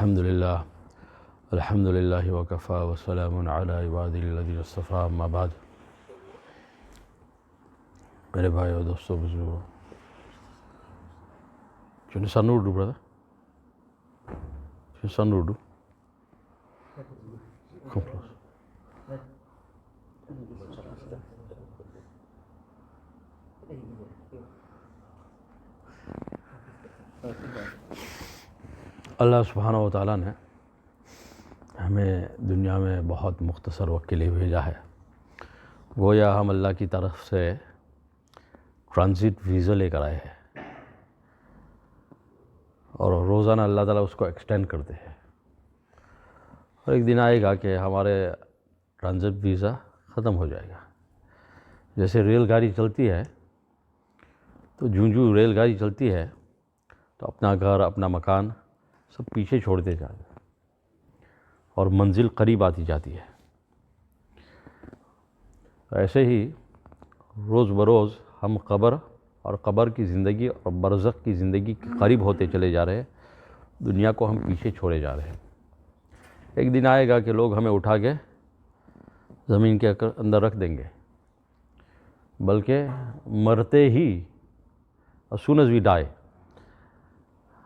الحمد للہ وکفا وسلام علی عبادہ الذین اصطفیٰ، اما بعد۔ میرے بھائی اور دوستوں، بزرگوں، سن اردو برادر، سن اردو اللہ سبحانہ و تعالیٰ نے ہمیں دنیا میں بہت مختصر وقت کے لیے بھیجا ہے۔ گویا ہم اللہ کی طرف سے ٹرانزٹ ویزا لے کر آئے ہیں، اور روزانہ اللہ تعالیٰ اس کو ایکسٹینڈ کرتے ہیں، اور ایک دن آئے گا کہ ہمارے ٹرانزٹ ویزا ختم ہو جائے گا۔ جیسے ریل گاڑی چلتی ہے، تو جوں ریل گاڑی چلتی ہے تو اپنا گھر، اپنا مکان سب پیچھے چھوڑتے جاتے ہیں، اور منزل قریب آتی جاتی ہے۔ ایسے ہی روز بروز ہم قبر اور قبر کی زندگی اور برزخ کی زندگی کے قریب ہوتے چلے جا رہے ہیں، دنیا کو ہم پیچھے چھوڑے جا رہے ہیں۔ ایک دن آئے گا کہ لوگ ہمیں اٹھا کے زمین کے اندر رکھ دیں گے، بلکہ مرتے ہی as soon as we die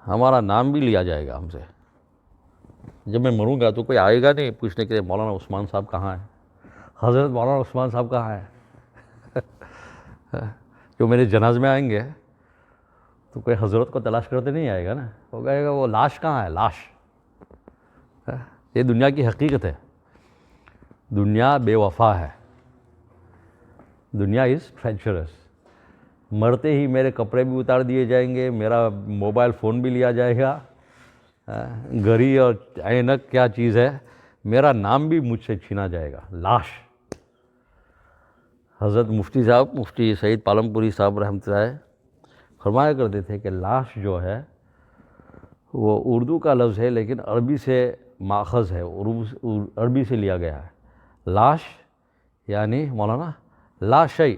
ہمارا نام بھی لیا جائے گا ہم سے۔ جب میں مروں گا تو کوئی آئے گا نہیں پوچھنے کے لیے مولانا عثمان صاحب کہاں ہیں، حضرت مولانا عثمان صاحب کہاں ہیں۔ جو میرے جناز میں آئیں گے تو کوئی حضرت کو تلاش کرتے نہیں آئے گا نا، وہ کہے گا وہ لاش کہاں ہے، لاش۔ یہ دنیا کی حقیقت ہے، دنیا بے وفا ہے، دنیا از ٹریچرس۔ مرتے ہی میرے کپڑے بھی اتار دیے جائیں گے، میرا موبائل فون بھی لیا جائے گا، گھڑی اور اینک کیا چیز ہے، میرا نام بھی مجھ سے چھینا جائے گا، لاش۔ حضرت مفتی صاحب، مفتی سعید پالمپوری صاحب رحمۃ اللہ فرمایا کرتے تھے کہ لاش جو ہے وہ اردو کا لفظ ہے، لیکن عربی سے ماخذ ہے، عربی سے لیا گیا ہے۔ لاش یعنی مولانا لا شیء۔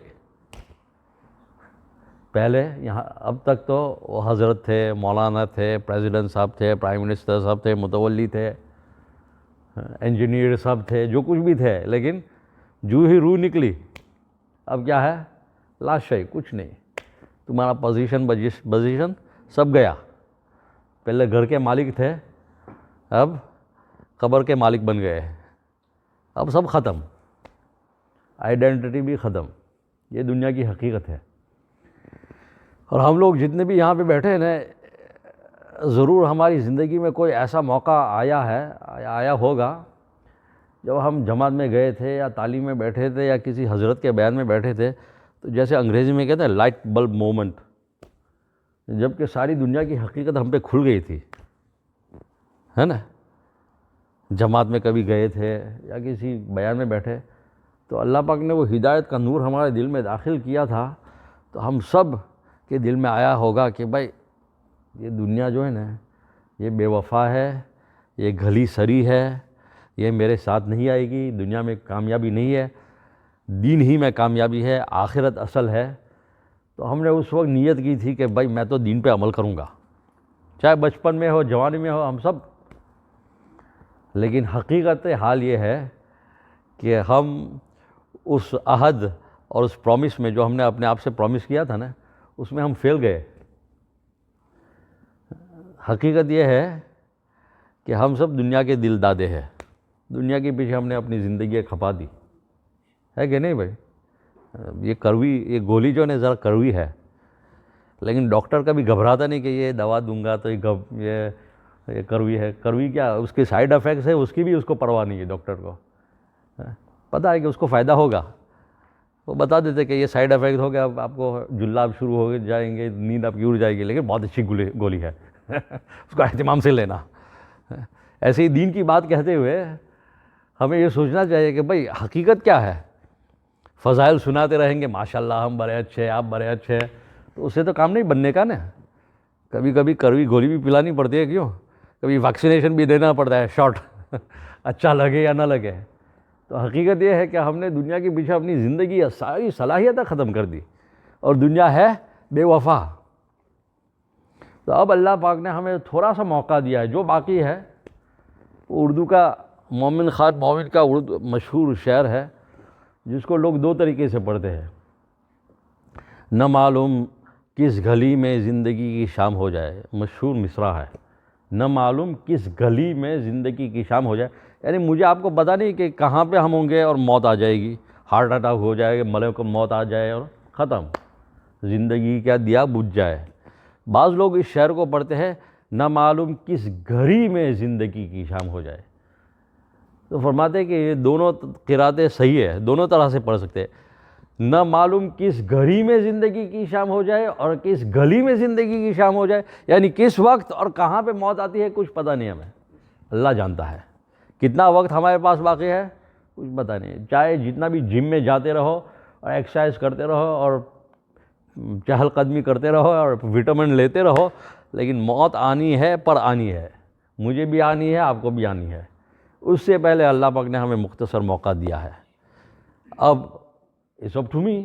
پہلے یہاں اب تک تو وہ حضرت تھے، مولانا تھے، پریزیڈنٹ صاحب تھے، پرائم منسٹر صاحب تھے، متولی تھے، انجینئر صاحب تھے، جو کچھ بھی تھے، لیکن جو ہی روح نکلی اب کیا ہے، لا شیء، کچھ نہیں۔ تمہارا پوزیشن سب گیا۔ پہلے گھر کے مالک تھے، اب قبر کے مالک بن گئے، اب سب ختم، آئیڈینٹی بھی ختم۔ یہ دنیا کی حقیقت ہے۔ اور ہم لوگ جتنے بھی یہاں پہ بیٹھے ہیں نا، ضرور ہماری زندگی میں کوئی ایسا موقع آیا ہوگا جب ہم جماعت میں گئے تھے یا تعلیم میں بیٹھے تھے یا کسی حضرت کے بیان میں بیٹھے تھے، تو جیسے انگریزی میں کہتے ہیں لائٹ بلب مومنٹ، جب کہ ساری دنیا کی حقیقت ہم پہ کھل گئی تھی، ہے نا۔ جماعت میں کبھی گئے تھے یا کسی بیان میں بیٹھے تو اللہ پاک نے وہ ہدایت کا نور ہمارے دل میں داخل کیا تھا، تو ہم سب کے دل میں آیا ہوگا کہ بھائی یہ دنیا جو ہے نا، یہ بے وفا ہے، یہ گھلی سری ہے، یہ میرے ساتھ نہیں آئے گی، دنیا میں کامیابی نہیں ہے، دین ہی میں کامیابی ہے، آخرت اصل ہے۔ تو ہم نے اس وقت نیت کی تھی کہ بھائی میں تو دین پہ عمل کروں گا، چاہے بچپن میں ہو، جوانی میں ہو، ہم سب۔ لیکن حقیقت حال یہ ہے کہ ہم اس عہد اور اس پرومس میں جو ہم نے اپنے آپ سے پرومس کیا تھا نا، اس میں ہم فیل گئے۔ حقیقت یہ ہے کہ ہم سب دنیا کے دل دادے ہیں، دنیا کے پیچھے ہم نے اپنی زندگی کھپا دی ہے کہ نہیں بھائی۔ یہ گولی جو ہے ذرا کڑوی ہے، لیکن ڈاکٹر کبھی گھبراتا نہیں کہ یہ دوا دوں گا تو یہ کڑوی ہے۔ کڑوی کیا، اس کے سائیڈ افیکٹس ہے، اس کی بھی اس کو پرواہ نہیں ہے۔ ڈاکٹر کو پتہ ہے کہ اس کو فائدہ ہوگا، وہ بتا دیتے کہ یہ سائیڈ افیکٹ ہو گیا، اب آپ کو جلاب شروع ہو جائیں گے، نیند آپ کی اڑ جائے گی، لیکن بہت اچھی گولی ہے، اس کو اہتمام سے لینا۔ ایسے ہی دین کی بات کہتے ہوئے ہمیں یہ سوچنا چاہیے کہ بھائی حقیقت کیا ہے۔ فضائل سناتے رہیں گے، ماشاءاللہ ہم بڑے اچھے، آپ بڑے اچھے، تو اس سے تو کام نہیں بننے کا نا۔ کبھی کبھی کڑوی گولی بھی پلانی پڑتی ہے، کیوں، کبھی ویکسینیشن بھی دینا پڑتا ہے، شاٹ، اچھا لگے یا نہ لگے۔ تو حقیقت یہ ہے کہ ہم نے دنیا کے پیچھے اپنی زندگی ساری صلاحیتیں ختم کر دی، اور دنیا ہے بے وفا۔ تو اب اللہ پاک نے ہمیں تھوڑا سا موقع دیا ہے، جو باقی ہے اردو کا مومن خان مومن کا اردو مشہور شعر ہے جس کو لوگ دو طریقے سے پڑھتے ہیں. نہ معلوم کس گلی میں زندگی کی شام ہو جائے، مشہور مصرع ہے. نہ معلوم کس گلی میں زندگی کی شام ہو جائے، یعنی مجھے آپ کو پتہ نہیں کہ کہاں پہ ہم ہوں گے اور موت آ جائے گی، ہارٹ اٹیک ہو جائے گا، ملے کو موت آ جائے اور ختم، زندگی کا دیا بجھ جائے. بعض لوگ اس شعر کو پڑھتے ہیں نہ معلوم کس گھڑی میں زندگی کی شام ہو جائے. تو فرماتے ہیں کہ یہ دونوں قراتیں صحیح ہے، دونوں طرح سے پڑھ سکتے ہیں. نہ معلوم کس گھڑی میں زندگی کی شام ہو جائے اور کس گلی میں زندگی کی شام ہو جائے، یعنی کس وقت اور کہاں پہ موت آتی ہے کچھ پتہ نہیں ہمیں، اللہ جانتا ہے. کتنا وقت ہمارے پاس باقی ہے کچھ پتہ نہیں. چاہے جتنا بھی جم میں جاتے رہو اور ایکسرسائز کرتے رہو اور چہل قدمی کرتے رہو اور وٹامن لیتے رہو، لیکن موت آنی ہے پر آنی ہے. مجھے بھی آنی ہے، آپ کو بھی آنی ہے. اس سے پہلے اللہ پاک نے ہمیں مختصر موقع دیا ہے. اب اٹس اپ ٹو می،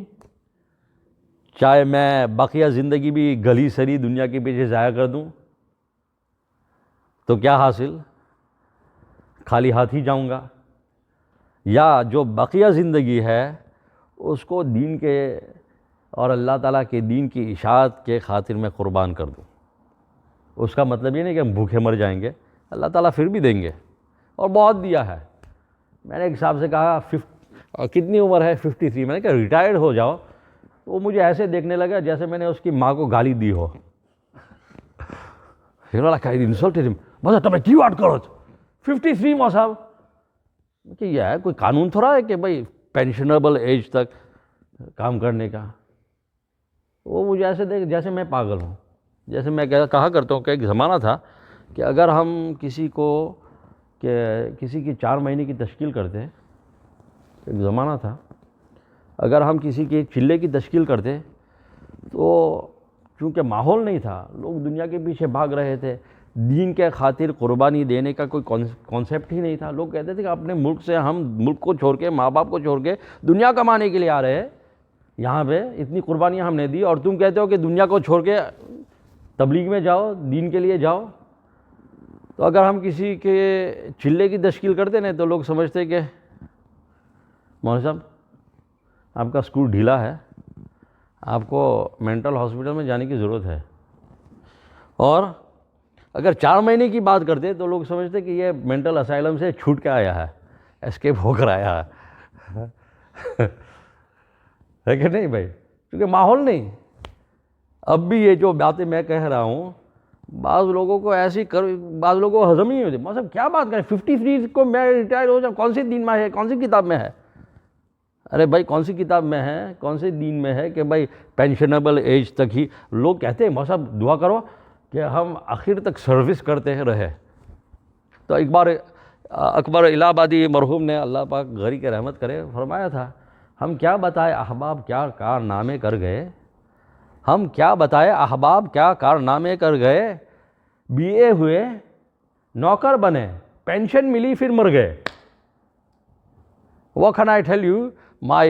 چاہے میں بقیہ زندگی بھی گلی سری دنیا کے پیچھے ضائع کر دوں تو کیا حاصل، خالی ہاتھ ہی جاؤں گا، یا جو بقیہ زندگی ہے اس کو دین کے اور اللہ تعالیٰ کے دین کی اشاعت کے خاطر میں قربان کر دوں. اس کا مطلب یہ نہیں کہ ہم بھوکے مر جائیں گے، اللہ تعالیٰ پھر بھی دیں گے اور بہت دیا ہے. میں نے ایک صاحب سے کہا کتنی عمر ہے؟ 53. میں نے کہا ریٹائرڈ ہو جاؤ. وہ مجھے ایسے دیکھنے لگا جیسے میں نے اس کی ماں کو گالی دی ہو. بس تمہیں کی بات کرو 53 ماں صاحب کہ یہ ہے کوئی قانون تھوڑا ہے کہ بھائی پینشنیبل ایج تک کام کرنے کا. وہ مجھے ایسے دیکھ جیسے میں پاگل ہوں. جیسے میں کہا کرتا ہوں کہ ایک زمانہ تھا کہ اگر ہم کسی کی 4 مہینے کی تشکیل کرتے، ایک زمانہ تھا اگر ہم کسی کے چلے کی تشکیل کرتے تو چونکہ ماحول نہیں تھا، لوگ دنیا کے پیچھے بھاگ رہے تھے، دین کے خاطر قربانی دینے کا کوئی کانسیپٹ ہی نہیں تھا. لوگ کہتے تھے کہ اپنے ملک سے ہم ملک کو چھوڑ کے، ماں باپ کو چھوڑ کے دنیا کمانے کے لیے آ رہے ہیں، یہاں پہ اتنی قربانیاں ہم نے دی اور تم کہتے ہو کہ دنیا کو چھوڑ کے تبلیغ میں جاؤ، دین کے لیے جاؤ. تو اگر ہم کسی کے چلے کی تشکیل کرتے نا تو لوگ سمجھتے کہ مولوی صاحب آپ کا اسکول ڈھیلا ہے، آپ کو مینٹل ہاسپٹل میں جانے کی ضرورت ہے. اور اگر 4 مہینے کی بات کرتے تو لوگ سمجھتے کہ یہ مینٹل اسائلم سے چھوٹ کے آیا ہے، اسکیپ ہو کر آیا ہے کہ نہیں بھائی؟ کیونکہ ماحول نہیں. اب بھی یہ جو باتیں میں کہہ رہا ہوں بعض لوگوں کو بعض لوگوں کو ہضم ہی نہیں ہوتی. مطلب کیا بات کریں 53 کو میں ریٹائر ہو جاؤں، کون سی دین میں ہے، کون سی کتاب میں ہے؟ ارے بھائی کون سی کتاب میں ہے، کون سے دین میں ہے کہ بھائی پینشنیبل ایج تک ہی؟ لوگ کہتے ہیں صاحب دعا کرو کہ ہم آخر تک سروس کرتے رہے. تو ایک بار اکبر الہ آبادی مرحوم نے، اللہ پاک غری کے رحمت کرے، فرمایا تھا ہم کیا بتائے احباب کیا کارنامے کر گئے، ہم کیا بتائے احباب کیا کارنامے کر گئے، BA ہوئے نوکر بنے پینشن ملی پھر مر گئے. What can I tell you my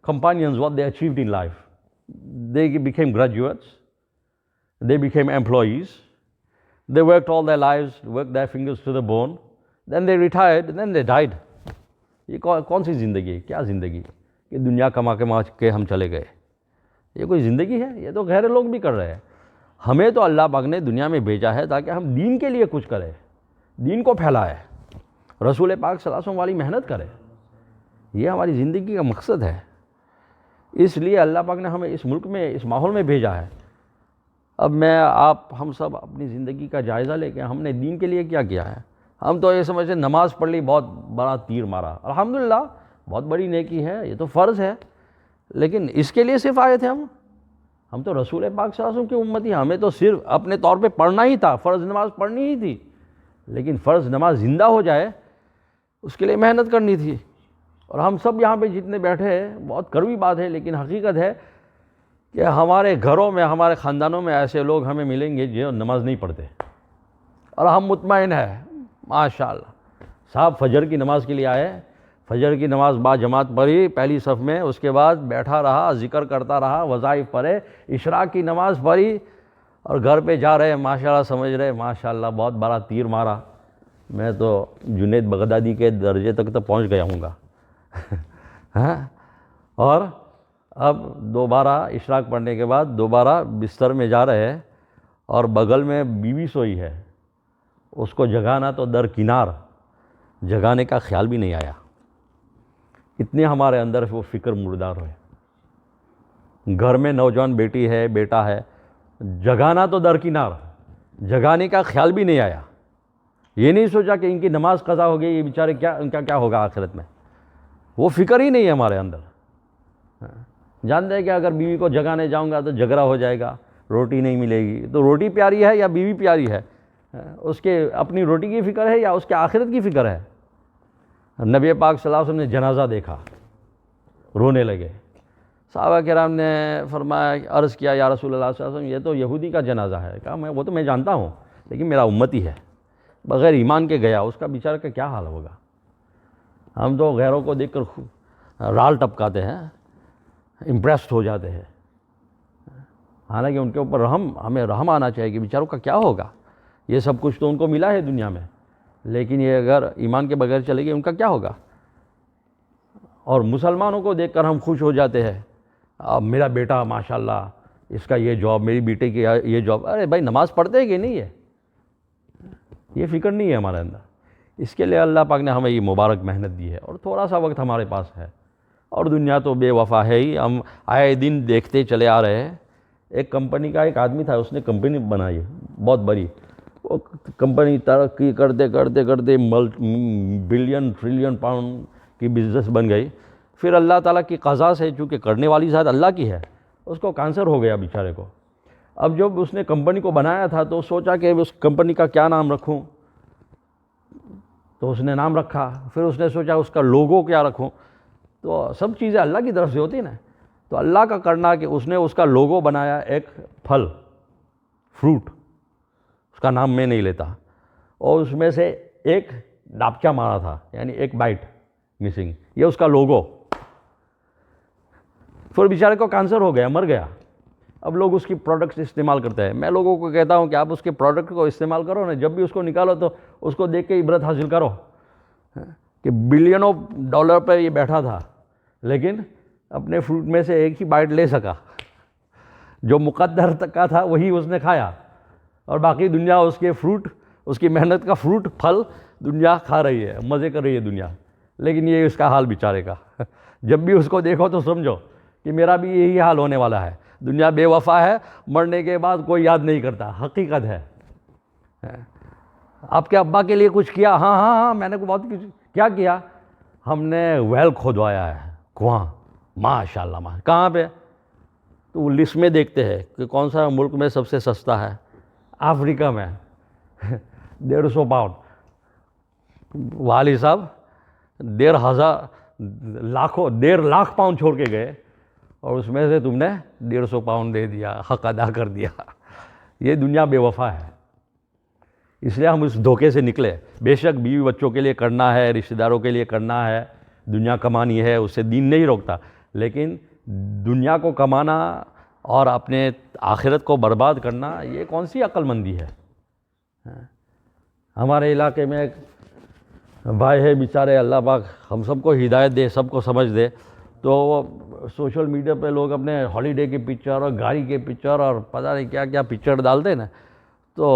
companions what they achieved in life? They became graduates, they became employees, they worked all their lives, worked their fingers to the bone, then they retired, then they died. یہ کون سی زندگی ہے؟ کیا زندگی کہ دنیا کما کے ہم چلے گئے؟ یہ کوئی زندگی ہے؟ یہ تو غیر لوگ بھی کر رہے ہیں. ہمیں تو اللہ پاک نے دنیا میں بھیجا ہے تاکہ ہم دین کے لیے کچھ کریں، دین کو پھیلائے، رسول پاک صلی اللہ علیہ وسلم والی محنت کریں. یہ ہماری زندگی کا مقصد ہے. اس لیے اللہ پاک نے ہمیں اس ملک میں، اس ماحول میں بھیجا ہے. اب ہم سب اپنی زندگی کا جائزہ لے کے ہم نے دین کے لیے کیا کیا ہے. ہم تو یہ سمجھتے نماز پڑھ لی بہت بڑا تیر مارا، الحمدللہ بہت بڑی نیکی ہے، یہ تو فرض ہے، لیکن اس کے لیے صرف آئے تھے ہم تو رسول پاک صلی اللہ علیہ وسلم کی امتی. ہمیں تو صرف اپنے طور پہ پڑھنا ہی تھا، فرض نماز پڑھنی ہی تھی، لیکن فرض نماز زندہ ہو جائے اس کے لیے محنت کرنی تھی. اور ہم سب یہاں پہ جتنے بیٹھے ہیں، بہت کڑوی بات ہے لیکن حقیقت ہے کہ ہمارے گھروں میں، ہمارے خاندانوں میں ایسے لوگ ہمیں ملیں گے جو نماز نہیں پڑھتے، اور ہم مطمئن ہیں ماشاءاللہ صاحب فجر کی نماز کے لیے آئے، فجر کی نماز با جماعت پڑھی پہلی صف میں، اس کے بعد بیٹھا رہا، ذکر کرتا رہا، وظائف پڑھے، عشاء کی نماز پڑھی، اور گھر پہ جا رہے ماشاءاللہ سمجھ رہے ماشاءاللہ بہت بڑا تیر مارا. میں تو جنید بغدادی کے درجے تک تو پہنچ گیا ہوں گا ہاں. اور اب دوبارہ اشراق پڑھنے کے بعد دوبارہ بستر میں جا رہے ہیں اور بغل میں بیوی سوئی ہے، اس کو جگانا تو درکنار، جگانے کا خیال بھی نہیں آیا. اتنے ہمارے اندر وہ فکر مردار ہے. گھر میں نوجوان بیٹی ہے، بیٹا ہے، جگانا تو درکنار، جگانے کا خیال بھی نہیں آیا. یہ نہیں سوچا کہ ان کی نماز قضا ہو گئی، یہ بیچارے کیا، ان کا کیا ہوگا آخرت میں. وہ فکر ہی نہیں ہے ہمارے اندر. جانتے ہیں کہ اگر بیوی کو جگانے جاؤں گا تو جھگڑا ہو جائے گا، روٹی نہیں ملے گی. تو روٹی پیاری ہے یا بیوی پیاری ہے؟ اس کے اپنی روٹی کی فکر ہے یا اس کے آخرت کی فکر ہے؟ نبی پاک صلی اللہ علیہ وسلم نے جنازہ دیکھا، رونے لگے. صحابہ کرام نے فرمایا، عرض کیا یا رسول اللہ صلی اللہ علیہ وسلم، یہ تو یہودی کا جنازہ ہے. کہا وہ تو میں جانتا ہوں، لیکن میرا امتی ہے، بغیر ایمان کے گیا، اس کا بیچارہ کا کیا حال ہوگا. ہم تو غیروں کو دیکھ کر رال ٹپکاتے ہیں، امپریسڈ ہو جاتے ہیں. حالانکہ ان کے اوپر ہمیں رحم آنا چاہیے کہ بیچاروں کا کیا ہوگا. یہ سب کچھ تو ان کو ملا ہے دنیا میں، لیکن یہ اگر ایمان کے بغیر چلے گی ان کا کیا ہوگا. اور مسلمانوں کو دیکھ کر ہم خوش ہو جاتے ہیں، اب میرا بیٹا ماشاءاللہ اس کا یہ جاب، میری بیٹے کی یہ جاب. ارے بھائی نماز پڑھتے ہیں کہ نہیں ہے؟ یہ فکر نہیں ہے ہمارے اندر. اس کے لیے اللہ پاک نے ہمیں یہ مبارک محنت دی ہے اور تھوڑا سا وقت ہمارے پاس ہے. اور دنیا تو بے وفا ہے ہی. ہم آئے دن دیکھتے چلے آ رہے ہیں. ایک کمپنی کا ایک آدمی تھا، اس نے کمپنی بنائی بہت بڑی. وہ کمپنی ترقی کرتے کرتے کرتے بلین ٹریلین پاؤنڈ کی بزنس بن گئی. پھر اللہ تعالیٰ کی قضا سے، چونکہ کرنے والی ذات اللہ کی ہے، اس کو کینسر ہو گیا بیچارے کو. اب جب اس نے کمپنی کو بنایا تھا تو سوچا کہ اس کمپنی کا کیا نام رکھوں، تو اس نے نام رکھا. پھر اس نے سوچا اس کا لوگو کیا رکھوں. تو سب چیزیں اللہ کی طرف سے ہوتی نا. تو اللہ کا کرنا کہ اس نے اس کا لوگو بنایا ایک پھل، فروٹ، اس کا نام میں نہیں لیتا، اور اس میں سے ایک ڈابچہ مارا تھا، یعنی ایک بائٹ مسنگ. یہ اس کا لوگو. پھر بیچارے کو کینسر ہو گیا، مر گیا. اب لوگ اس کی پروڈکٹس استعمال کرتے ہیں. میں لوگوں کو کہتا ہوں کہ آپ اس کے پروڈکٹ کو استعمال کرو نا، جب بھی اس کو نکالو تو اس کو دیکھ کے عبرت حاصل کرو کہ بلینوں ڈالر پہ یہ بیٹھا تھا، لیکن اپنے فروٹ میں سے ایک ہی بائٹ لے سکا. جو مقدر تک کا تھا وہی اس نے کھایا، اور باقی دنیا اس کے فروٹ، اس کی محنت کا فروٹ، پھل دنیا کھا رہی ہے، مزے کر رہی ہے دنیا. لیکن یہ اس کا حال بیچارے کا. جب بھی اس کو دیکھو تو سمجھو کہ میرا بھی یہی حال ہونے والا ہے. دنیا بے وفا ہے، مرنے کے بعد کوئی یاد نہیں کرتا. حقیقت ہے. آپ کے ابا کے لیے کچھ کیا؟ ہاں ہاں ہاں، میں نے بہت کچھ کیا. ہم نے ویل کھودوایا ہے، کنواں، ماشاءاللہ. کہاں پہ؟ تو وہ لسٹ میں دیکھتے ہیں کہ کون سا ملک میں سب سے سستا ہے. افریقہ میں 150 پاؤنڈ. والی صاحب 1.5 لاکھ پاؤنڈ چھوڑ کے گئے، اور اس میں سے تم نے 150 پاؤنڈ دے دیا، حق ادا کر دیا. یہ دنیا بے وفا ہے. اس لیے ہم اس دھوکے سے نکلے. بے شک بیوی بچوں کے لیے کرنا ہے، رشتہ داروں کے لیے کرنا ہے، دنیا کمانی ہے، اس سے دین نہیں روکتا. لیکن دنیا کو کمانا اور اپنے آخرت کو برباد کرنا، یہ کون سی عقل مندی ہے؟ ہمارے علاقے میں ایک بھائی ہے بیچارے، اللہ پاک ہم سب کو ہدایت دے، سب کو سمجھ دے. تو وہ سوشل میڈیا پہ لوگ اپنے ہالیڈے کی پکچر اور گاڑی کے پکچر اور پتہ نہیں کیا کیا پکچر ڈالتے ہیں نا. تو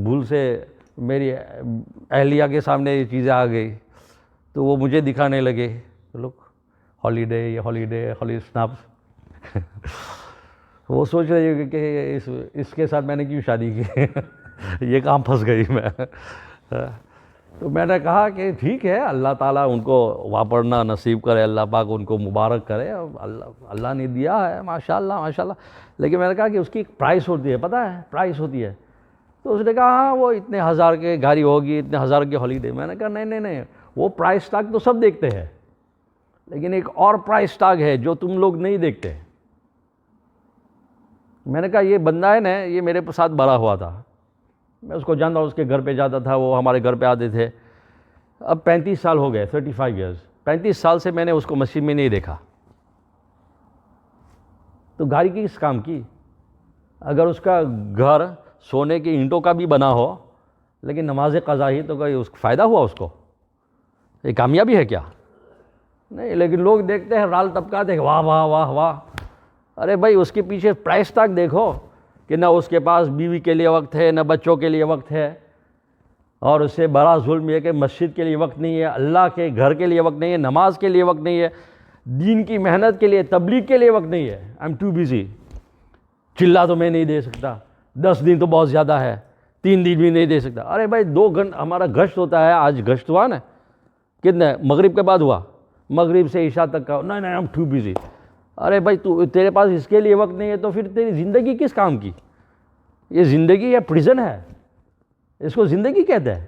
بھول سے میری اہلیہ کے سامنے یہ چیزیں آ گئی، تو وہ مجھے دکھانے لگے. لوگ ہالیڈے اسنیپس. وہ سوچ رہے ہیں کہ اس کے ساتھ میں نے کیوں شادی کی. یہ کام پھنس گئی میں. تو میں نے کہا کہ ٹھیک ہے، اللہ تعالیٰ ان کو واپرنا نصیب کرے، اللہ پاک ان کو مبارک کرے. اللہ نے دیا ہے، ماشاءاللہ ماشاءاللہ. لیکن میں نے کہا کہ اس کی ایک پرائس ہوتی ہے، پتہ ہے پرائس ہوتی ہے. تو اس نے کہا ہاں وہ اتنے ہزار کے گاڑی ہوگی، اتنے ہزار کے ہالیڈے. میں نے کہا نہیں، وہ پرائس ٹیگ تو سب دیکھتے ہیں، لیکن ایک اور پرائس ٹیگ ہے جو تم لوگ نہیں دیکھتے. میں نے کہا یہ بندہ ہے نا، یہ میرے ساتھ بڑا ہوا تھا، میں اس کو جانتا ہوں، اس کے گھر پہ جاتا تھا، وہ ہمارے گھر پہ آتے تھے. اب 35 سال ہو گئے، 35 ایئرز. 35 سال سے میں نے اس کو مسجد میں نہیں دیکھا. تو گاڑی کس کام کی؟ اگر اس کا گھر سونے کی اینٹوں کا بھی بنا ہو لیکن نماز قضا ہی تو کوئی فائدہ ہوا اس کو؟ یہ کامیابی ہے کیا؟ نہیں. لیکن لوگ دیکھتے ہیں رال طبقہ دیکھ واہ واہ واہ واہ. ارے بھائی اس کے پیچھے پرائس ٹیگ دیکھو کہ نہ اس کے پاس بیوی کے لیے وقت ہے، نہ بچوں کے لیے وقت ہے. اور اس سے بڑا ظلم یہ کہ مسجد کے لیے وقت نہیں ہے، اللہ کے گھر کے لیے وقت نہیں ہے، نماز کے لیے وقت نہیں ہے، دین کی محنت کے لیے، تبلیغ کے لیے وقت نہیں ہے. I am too busy. چلا تو میں نہیں دے سکتا، 10 دن تو بہت زیادہ ہے، 3 دن بھی نہیں دے سکتا. ارے بھائی 2 گھنٹے ہمارا گشت ہوتا ہے. آج گشت ہوا نا کتنا؟ مغرب کے بعد ہوا، مغرب سے عشاء تک کا. نہیں آئی ایم ٹو بزی. ارے بھائی تیرے پاس اس کے لیے وقت نہیں ہے تو پھر تیری زندگی کس کام کی؟ یہ زندگی یا پریزن ہے؟ اس کو زندگی کہتے ہیں.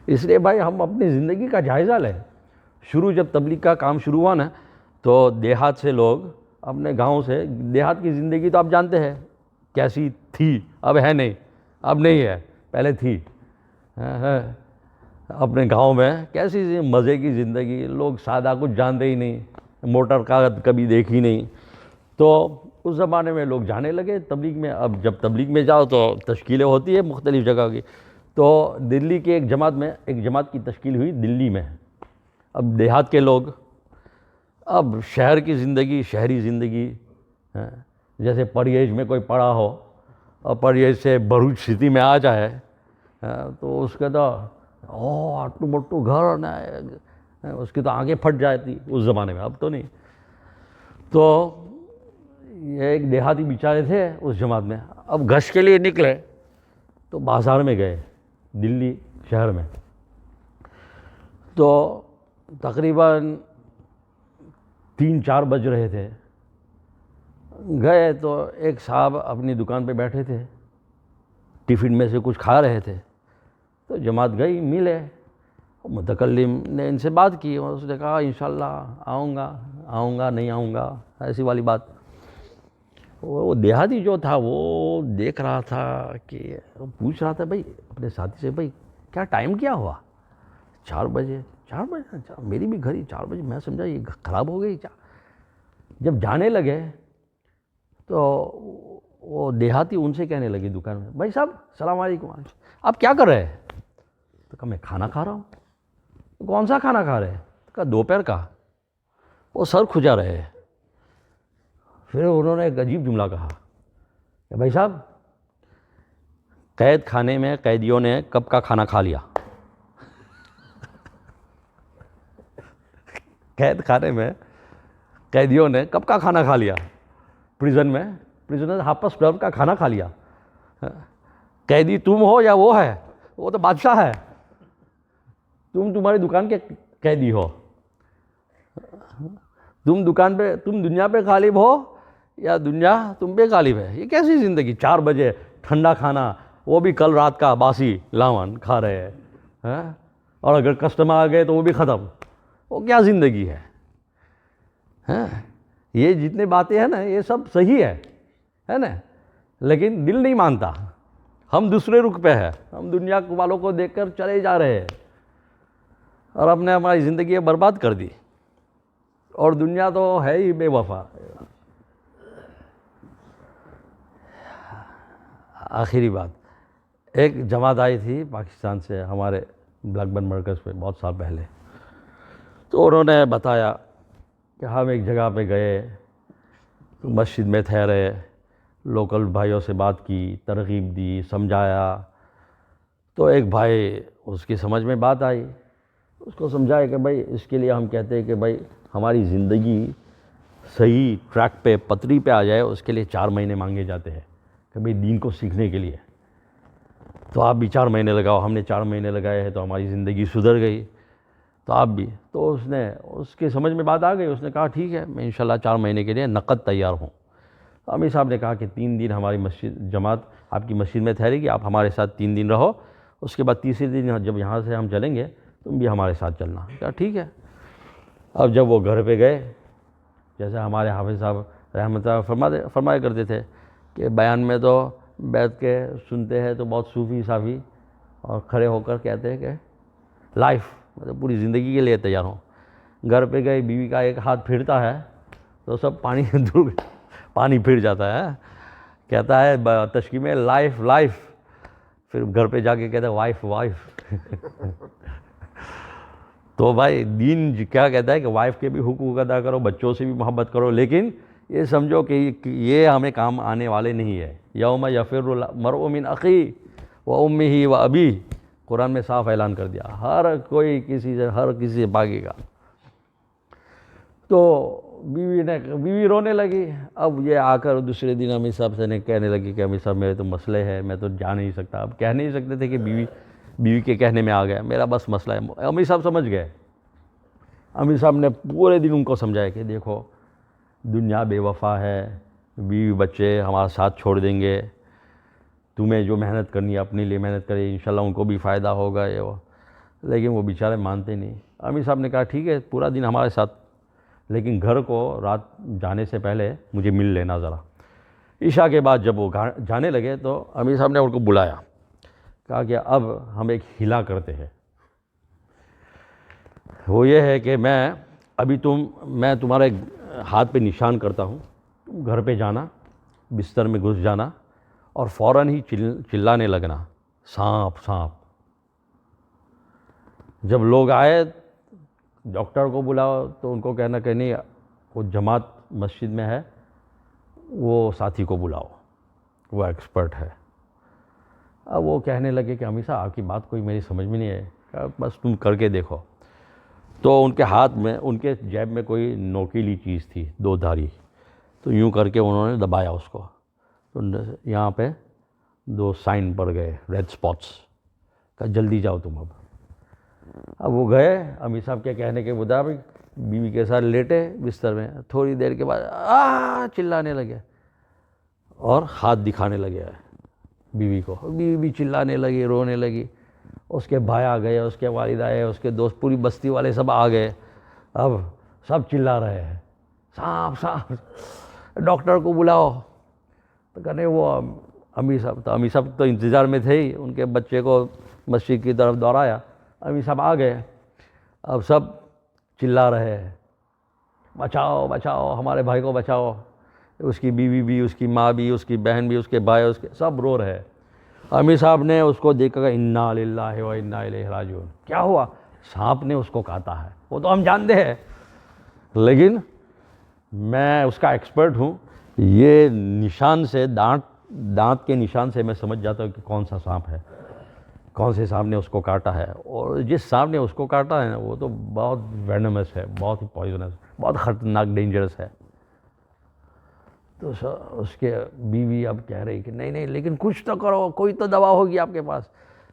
اس لیے بھائی ہم اپنی زندگی کا جائزہ لیں. جب تبلیغ کا کام شروع ہوا نا تو دیہات سے لوگ اپنے گاؤں سے، دیہات کی زندگی تو آپ جانتے ہیں کیسی تھی، اب ہے نہیں، اب نہیں ہے، پہلے تھی. اپنے گاؤں میں کیسی مزے کی زندگی، لوگ سادہ کچھ جانتے ہی نہیں، موٹر کا کبھی دیکھی نہیں. تو اس زمانے میں لوگ جانے لگے تبلیغ میں. اب جب تبلیغ میں جاؤ تو تشکیلیں ہوتی ہے مختلف جگہ کی. تو دلی کی ایک جماعت کی تشکیل ہوئی دلی میں. اب دیہات کے لوگ، اب شہر کی زندگی، شہری زندگی، جیسے پریج میں کوئی پڑا ہو اور پریج سے بھروچ سٹی میں آ جائے تو اس کے تو آٹو مٹو گھر، اس کی تو آنکھیں پھٹ جاتی اس زمانے میں، اب تو نہیں. تو یہ ایک دیہاتی بیچارے تھے اس جماعت میں. اب گشت کے لیے نکلے تو بازار میں گئے دلی شہر میں. تو تقریباً 3-4 بج رہے تھے. گئے تو ایک صاحب اپنی دکان پہ بیٹھے تھے، ٹفن میں سے کچھ کھا رہے تھے. تو جماعت گئی، ملے، متکلم نے ان سے بات کی اور اس نے کہا انشاءاللہ آؤں گا نہیں آؤں گا، ایسی والی بات. وہ دیہاتی جو تھا وہ دیکھ رہا تھا کہ پوچھ رہا تھا بھائی اپنے ساتھی سے، بھائی کیا ٹائم کیا ہوا؟ 4 بجے. 4 بجے میری بھی گھڑی 4 بجے. میں سمجھا یہ خراب ہو گئی کیا. جب جانے لگے تو وہ دیہاتی ان سے کہنے لگے دکان میں، بھائی صاحب السلام علیکم، آپ کیا کر رہے ہیں؟ تو کہا میں کھانا کھا رہا ہوں. کون سا کھانا کھا رہے ہیں؟ کہا دوپہر کا. وہ سر کھجا رہے. پھر انہوں نے ایک عجیب جملہ کہا کہ بھائی صاحب قید خانے میں قیدیوں نے کب کا کھانا کھا لیا. قید خانے میں قیدیوں نے کب کا کھانا کھا لیا. پریزن میں پریزنر ہاپس ڈرو کا کھانا کھا لیا. قیدی تم ہو یا وہ ہے؟ وہ تو بادشاہ ہے. تمہاری دکان کے قیدی ہو. تم دکان پہ، تم دنیا پہ غالب ہو یا دنیا تم پہ غالب ہے. یہ کیسی زندگی؟ 4 بجے ٹھنڈا کھانا، وہ بھی کل رات کا باسی لاون کھا رہے ہیں. اور اگر کسٹمر آ گئے تو وہ بھی ختم. وہ کیا زندگی ہے؟ یہ جتنے باتیں ہیں نا یہ سب صحیح ہے نا، لیکن دل نہیں مانتا. ہم دوسرے رخ پہ ہیں، ہم دنیا والوں کو دیکھ کر چلے جا رہے ہیں اور ہم نے ہماری زندگی برباد کر دی. اور دنیا تو ہے ہی بے وفا. آخری بات، ایک جماعت آئی تھی پاکستان سے ہمارے بلیک بن مرکز پہ بہت سال پہلے. تو انہوں نے بتایا کہ ہم ایک جگہ پہ گئے، مسجد میں ٹھہرے، لوکل بھائیوں سے بات کی، ترغیب دی، سمجھایا. تو ایک بھائی، اس کی سمجھ میں بات آئی، اس کو سمجھایا کہ بھائی اس کے لیے ہم کہتے ہیں کہ بھائی ہماری زندگی صحیح ٹریک پہ، پتری پہ آ جائے، اس کے لیے 4 مہینے مانگے جاتے ہیں کہ بھئی دین کو سیکھنے کے لیے. تو آپ بھی 4 مہینے لگاؤ. ہم نے 4 مہینے لگائے ہیں تو ہماری زندگی سدھر گئی. تو آپ بھی. تو اس کے سمجھ میں بات آ گئی. اس نے کہا ٹھیک ہے، میں انشاءاللہ 4 مہینے کے لیے نقد تیار ہوں. امیر صاحب نے کہا کہ 3 دن ہماری جماعت آپ کی مسجد میں ٹھہرے گی، آپ ہمارے ساتھ 3 دن رہو. اس کے بعد تیسرے دن جب یہاں سے ہم چلیں گے تم بھی ہمارے ساتھ چلنا. کہا ٹھیک ہے. اب جب وہ گھر پہ گئے، جیسے ہمارے حافظ صاحب رحمۃ اللہ فرمایا کرتے تھے کہ بیان میں تو بیٹھ کے سنتے ہیں تو بہت صوفی صافی، اور کھڑے ہو کر کہتے ہیں کہ لائف مطلب پوری زندگی کے لیے تیار ہوں. گھر پہ گئے، بیوی کا ایک ہاتھ پھرتا ہے تو سب پانی پھر جاتا ہے. کہتا ہے تشکیل میں لائف پھر گھر پہ جا کے کہتا ہے وائف وائف تو بھائی دین کیا کہتا ہے کہ وائف کے بھی حقوق ادا کرو، بچوں سے بھی محبت کرو، لیکن یہ سمجھو کہ یہ ہمیں کام آنے والے نہیں ہے. یوم یفر المرء من اخیہ و امہ و ابیہ، قرآن میں صاف اعلان کر دیا، ہر کوئی ہر کسی سے بھاگے گا. تو بیوی رونے لگی. اب یہ آ کر دوسرے دن امیر صاحب سے نے کہنے لگی کہ امیر صاحب میرے تو مسئلے ہے، میں تو جا نہیں سکتا. اب کہہ نہیں سکتے تھے کہ بیوی کے کہنے میں آ گیا، میرا بس مسئلہ ہے. امیر صاحب سمجھ گئے. امیر صاحب نے پورے دن ان کو سمجھایا کہ دیکھو دنیا بے وفا ہے، بیوی بچے ہمارا ساتھ چھوڑ دیں گے، تمہیں جو محنت کرنی ہے اپنے لیے محنت کرے، انشاءاللہ ان کو بھی فائدہ ہوگا یہ وہ. لیکن وہ بیچارے مانتے نہیں. امیر صاحب نے کہا ٹھیک ہے پورا دن ہمارے ساتھ، لیکن گھر کو رات جانے سے پہلے مجھے مل لینا ذرا. عشاء کے بعد جب وہ جانے لگے تو امیر صاحب نے ان کو بلایا، کہا کہ اب ہم ایک ہلا کرتے ہیں. وہ یہ ہے کہ میں تمہارے ہاتھ پہ نشان کرتا ہوں، تم گھر پہ جانا، بستر میں گھس جانا اور فوراً ہی چلانے لگنا سانپ سانپ. جب لوگ آئے ڈاکٹر کو بلاؤ تو ان کو کہنا کہ نہیں وہ جماعت مسجد میں ہے، وہ ساتھی کو بلاؤ، وہ ایکسپرٹ ہے. اب وہ کہنے لگے کہ امیر صاحب آپ کی بات کوئی میری سمجھ میں نہیں ہے. کہا بس تم کر کے دیکھو. تو ان کے ہاتھ میں، ان کے جیب میں کوئی نوکیلی چیز تھی 2 دھاری، تو یوں کر کے انہوں نے دبایا اس کو، تو یہاں پہ 2 سائن پڑ گئے، ریڈ سپاٹس. کہا جلدی جاؤ تم. اب وہ گئے، امیر صاحب کے کہنے کے مطابق بیوی کے ساتھ لیٹے بستر میں. تھوڑی دیر کے بعد چلانے لگے اور ہاتھ دکھانے لگے بیوی کو. بیوی بھی چلانے لگی، رونے لگی. اس کے بھائی آ گئے، اس کے والد آئے، اس کے دوست، پوری بستی والے سب آ گئے. اب سب چلا رہے ہیں سانپ سانپ. ڈاکٹر کو بلاؤ. تو کہنے وہ امیر صاحب تو انتظار میں تھے ہی، ان کے بچے کو مسجد کی طرف دوڑایا. امیر صاحب آ گئے. اب سب چلا رہے ہیں بچاؤ بچاؤ ہمارے بھائی کو بچاؤ. اس کی بیوی بھی، اس کی ماں بھی، اس کی بہن بھی، اس کے بھائی، سب رو رہے ہیں. امیر صاحب نے اس کو دیکھا کہ انا للہ و انا الیہ راجعون. کیا ہوا؟ سانپ نے اس کو کاٹا ہے. وہ تو ہم جانتے ہیں، لیکن میں اس کا ایکسپرٹ ہوں. یہ نشان سے، دانت کے نشان سے میں سمجھ جاتا ہوں کہ کون سا سانپ ہے، کون سے سانپ نے اس کو کاٹا ہے. اور جس سانپ نے اس کو کاٹا ہے نا وہ تو بہت وینمس ہے، بہت ہی پوائزنس، بہت خطرناک، ڈینجرس ہے. تو اس کے بیوی اب کہہ رہی کہ نہیں لیکن کچھ تو کرو، کوئی تو دوا ہوگی آپ کے پاس.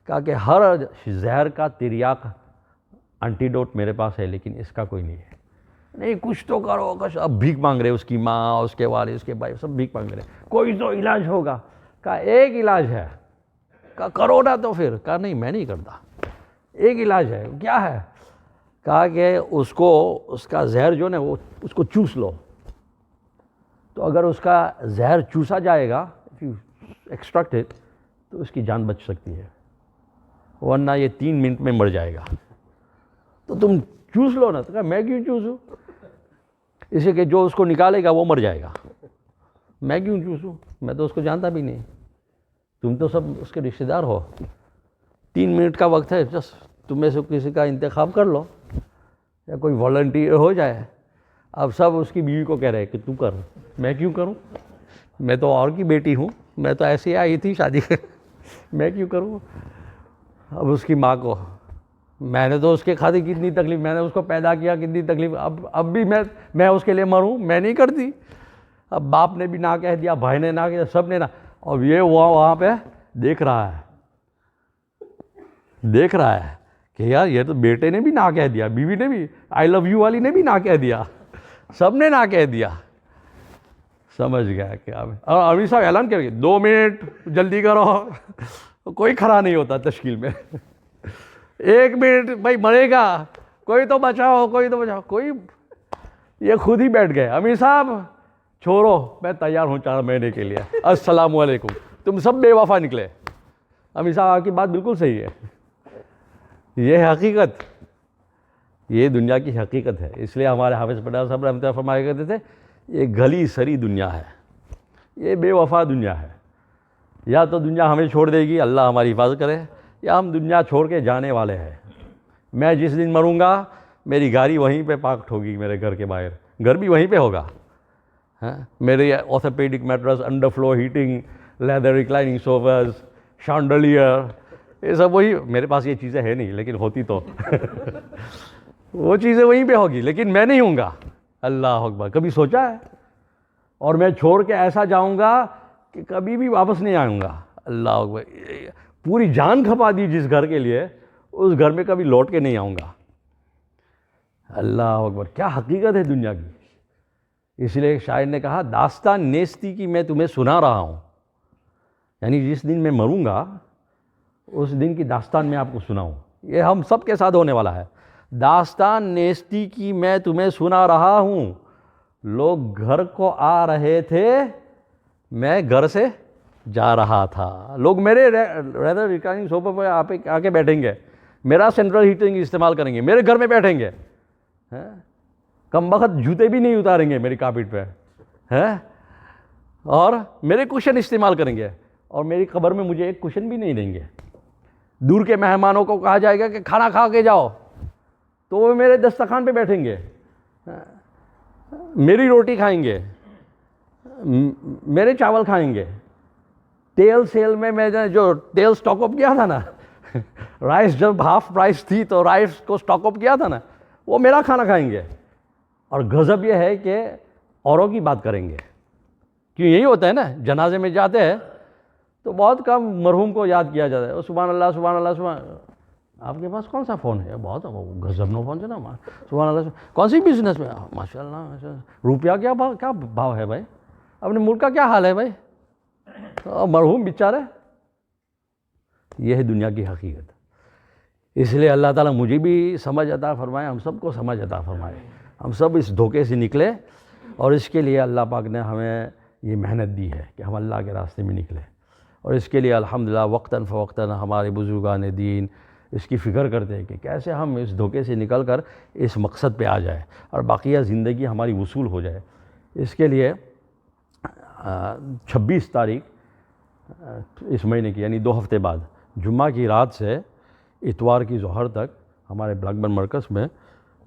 کہا کہ ہر زہر کا تریاق انٹیڈوٹ میرے پاس ہے، لیکن اس کا کوئی نہیں ہے. نہیں کچھ تو کرو. اب بھیک مانگ رہے، اس کی ماں، اس کے والد، اس کے بھائی، سب بھیک مانگ رہے. کوئی تو علاج ہوگا. کہا ایک علاج ہے. کہا کرو نا تو پھر. کہا نہیں میں نہیں کرتا. ایک علاج ہے. کیا ہے؟ کہا کہ اس کا زہر جو نا وہ اس کو چوس لو. تو اگر اس کا زہر چوسا جائے گا، ایکسٹریکٹ اٹ، تو اس کی جان بچ سکتی ہے، ورنہ یہ 3 منٹ میں مر جائے گا. تو تم چوس لو نا. تو کہا میں کیوں چوسوں؟ اسے کہ جو اس کو نکالے گا وہ مر جائے گا. میں کیوں چوسوں؟ میں تو اس کو جانتا بھی نہیں. تم تو سب اس کے رشتہ دار ہو. 3 منٹ کا وقت ہے، بس تم میں سے کسی کا انتخاب کر لو یا کوئی والنٹیئر ہو جائے. اب سب اس کی بیوی کو کہہ رہے کہ تو کر. میں کیوں کروں؟ میں تو اور کی بیٹی ہوں، میں تو ایسے ہی آئی تھی شادی کر، میں کیوں کروں؟ اب اس کی ماں کو، میں نے تو اس کے خاطر کتنی تکلیف، میں نے اس کو پیدا کیا، کتنی تکلیف، اب بھی میں اس کے لیے مروں؟ میں نہیں کرتی. اب باپ نے بھی نہ کہہ دیا، بھائی نے نہ کہہ دیا، سب نے نہ. اب یہ وہاں پہ دیکھ رہا ہے کہ یار یہ تو بیٹے نے بھی نہ کہہ دیا، بیوی نے بھی، آئی لو یو والی نے بھی نہ کہہ دیا، سب نے نہ کہہ دیا. سمجھ گیا کہ امیر صاحب اعلان کر کے 2 منٹ جلدی کرو. کوئی کھڑا نہیں ہوتا تشکیل میں. 1 منٹ بھائی مرے گا، کوئی تو بچاؤ، کوئی تو بچاؤ. کوئی، یہ خود ہی بیٹھ گئے. امیر صاحب چھوڑو، میں تیار ہوں 4 مہینے کے لیے، السلام علیکم. تم سب بے وفا نکلے. امیر صاحب آپ کی بات بالکل صحیح ہے. یہ حقیقت، یہ دنیا کی حقیقت ہے. اس لیے ہمارے حافظ پٹیل صاحب رحمۃ اللہ فرمایا کرتے تھے یہ گلی سری دنیا ہے، یہ بے وفا دنیا ہے. یا تو دنیا ہمیں چھوڑ دے گی، اللہ ہماری حفاظت کرے، یا ہم دنیا چھوڑ کے جانے والے ہیں۔ میں جس دن مروں گا میری گاڑی وہیں پہ پارکڈ ہوگی، میرے گھر کے باہر، گھر بھی وہیں پہ ہوگا، میرے orthopaedic mattress, under floor heating, leather reclining sofas, chandelier, یہ سب وہی، میرے پاس یہ چیزیں ہے نہیں لیکن ہوتی تو وہ چیزیں وہیں پہ ہوگی، لیکن میں نہیں ہوں گا۔ اللہ اکبر، کبھی سوچا ہے؟ اور میں چھوڑ کے ایسا جاؤں گا کہ کبھی بھی واپس نہیں آؤں گا۔ اللہ اکبر، پوری جان کھپا دی جس گھر کے لیے، اس گھر میں کبھی لوٹ کے نہیں آؤں گا۔ اللہ اکبر، کیا حقیقت ہے دنیا کی۔ اس لیے ایک شاعر نے کہا، داستان نیستی کی میں تمہیں سنا رہا ہوں، یعنی جس دن میں مروں گا اس دن کی داستان میں آپ کو سناؤں۔ یہ ہم سب کے ساتھ ہونے والا ہے۔ داستان نیستی کی میں تمہیں سنا رہا ہوں، لوگ گھر کو آ رہے تھے، میں گھر سے جا رہا تھا۔ لوگ میرے ریدر ریکلائننگ صوفے پہ آ کے بیٹھیں گے، میرا سینٹرل ہیٹنگ استعمال کریں گے، میرے گھر میں بیٹھیں گے، کم وقت جوتے بھی نہیں اتاریں گے میری کارپیٹ پہ، اور میرے کشن استعمال کریں گے، اور میری قبر میں مجھے ایک کشن بھی نہیں دیں گے۔ دور کے مہمانوں کو کہا جائے گا کہ کھانا کھا کے جاؤ، تو وہ میرے دسترخوان پہ بیٹھیں گے، میری روٹی کھائیں گے، میرے چاول کھائیں گے۔ تیل سیل میں نے جو تیل سٹاک اپ کیا تھا نا، رائس جب ہاف پرائس تھی تو رائس کو سٹاک اپ کیا تھا نا، وہ میرا کھانا کھائیں گے۔ اور غضب یہ ہے کہ اوروں کی بات کریں گے، کیوں یہی ہوتا ہے نا، جنازے میں جاتے ہیں تو بہت کم مرحوم کو یاد کیا جاتا ہے، سبحان اللہ سبحان اللہ سبحان اللہ۔ آپ کے پاس کون سا فون ہے؟ بہت غضب نو فون سے نا، سبحان اللہ، کون سی بزنس میں؟ ماشاء اللہ، روپیہ کیا بھاؤ ہے بھائی؟ اپنے ملک کا کیا حال ہے بھائی؟ مرحوم بیچارے۔ یہ ہے دنیا کی حقیقت۔ اس لیے اللہ تعالیٰ مجھے بھی سمجھ عطا فرمائے، ہم سب کو سمجھ عطا فرمائے، ہم سب اس دھوکے سے نکلے، اور اس کے لیے اللہ پاک نے ہمیں یہ محنت دی ہے کہ ہم اللہ کے راستے میں نکلیں، اور اس کے لیے الحمدللہ وقتاً فوقتاً ہمارے بزرگان دین اس کی فکر کرتے ہیں کہ کیسے ہم اس دھوکے سے نکل کر اس مقصد پہ آ جائیں اور باقیہ زندگی ہماری وصول ہو جائے۔ اس کے لیے 26 تاریخ اس مہینے کی، یعنی 2 ہفتے بعد، جمعہ کی رات سے اتوار کی ظہر تک ہمارے بلاک بند مرکز میں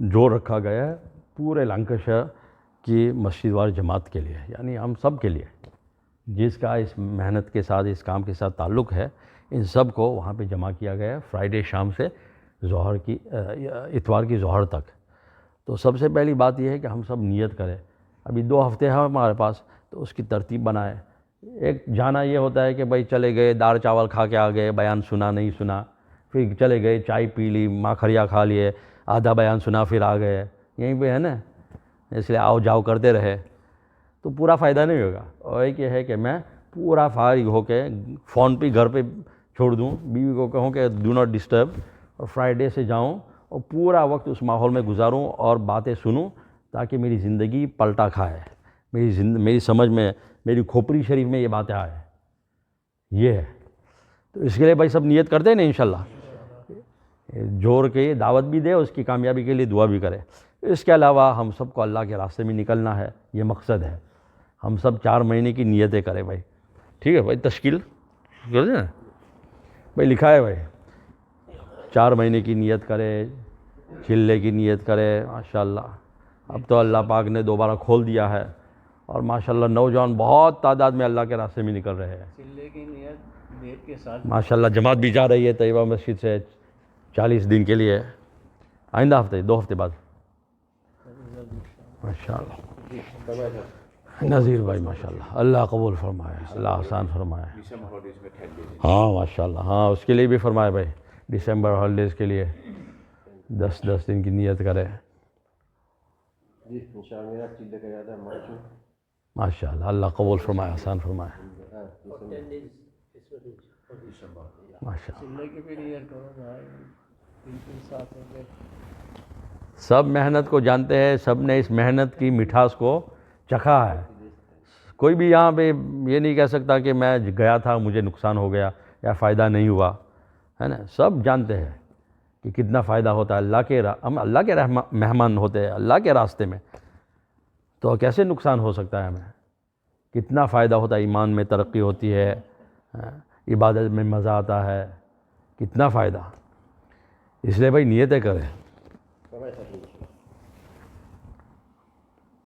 جو رکھا گیا ہے پورے لنکشر کی مسجد وار جماعت کے لیے، یعنی ہم سب کے لیے، جس کا اس محنت کے ساتھ، اس کام کے ساتھ تعلق ہے، ان سب کو وہاں پہ جمع کیا گیا ہے فرائیڈے شام سے اتوار کی ظہر تک۔ تو سب سے پہلی بات یہ ہے کہ ہم سب نیت کریں، ابھی 2 ہفتے ہیں ہمارے پاس، تو اس کی ترتیب بنائیں۔ ایک جانا یہ ہوتا ہے کہ بھائی چلے گئے، دال چاول کھا کے آ گئے، بیان سنا نہیں سنا، پھر چلے گئے چائے پی لی، ماں کھڑیا کھا لیے، آدھا بیان سنا پھر آ گئے، یہیں پہ ہے نا، اس لیے آؤ جاؤ کرتے رہے تو پورا فائدہ نہیں ہوگا۔ اور ایک یہ ہے کہ میں پورا فارغ ہو کے فون پہ گھر پہ چھوڑ دوں، بیوی کو کہوں کہ ڈو ناٹ ڈسٹرب، اور فرائیڈے سے جاؤں اور پورا وقت اس ماحول میں گزاروں اور باتیں سنوں، تاکہ میری زندگی پلٹا کھائے، میری سمجھ میں، میری کھوپڑی شریف میں یہ باتیں آئے۔ یہ ہے، تو اس کے لیے بھائی سب نیت کرتے ہیں نا انشاءاللہ، جوڑ کے دعوت بھی دے، اس کی کامیابی کے لیے دعا بھی کرے۔ اس کے علاوہ ہم سب کو اللہ کے راستے میں نکلنا ہے، یہ مقصد ہے۔ ہم سب 4 مہینے کی نیتیں کریں بھائی، ٹھیک ہے بھائی؟ تشکیل کر دیں نا بھائی، لکھا ہے بھائی، 4 مہینے کی نیت کرے، چلے کی نیت کرے۔ ماشاءاللہ اب تو اللہ پاک نے دوبارہ کھول دیا ہے، اور ماشاءاللہ نوجوان بہت تعداد میں اللہ کے راستے میں نکل رہے ہیں۔ چلے کی نیت کے ساتھ ماشاءاللہ جماعت بھی جا رہی ہے طیبہ مسجد سے 40 دن کے لیے، آئندہ ہفتے 2 ہفتے بعد ماشاءاللہ۔ نذیر بھائی ماشاءاللہ، اللہ قبول فرمائے، اللہ آسان فرمائے۔ ہاں ماشاءاللہ، ہاں اس کے لیے بھی فرمائے بھائی، ڈسمبر ہالیڈیز کے لیے 10 دن کی نیت کرے۔ ماشاءاللہ، اللہ قبول فرمائے، آسان فرمائے، ماشاءاللہ۔ چلے کی بھی نیت کرو بھائی، 3 ساتھ ہو گئے۔ سب محنت کو جانتے ہیں، سب نے اس محنت کی مٹھاس کو چکھا ہے۔ کوئی بھی یہاں پہ یہ نہیں کہہ سکتا کہ میں گیا تھا مجھے نقصان ہو گیا یا فائدہ نہیں ہوا، ہے نا؟ سب جانتے ہیں کہ کتنا فائدہ ہوتا ہے، ہم اللہ کے مہمان ہوتے ہیں اللہ کے راستے میں، تو کیسے نقصان ہو سکتا ہے ہمیں؟ کتنا فائدہ ہوتا ہے، ایمان میں ترقی ہوتی ہے، عبادت میں مزہ آتا ہے، کتنا فائدہ. اس لیے بھائی نیتیں کریں.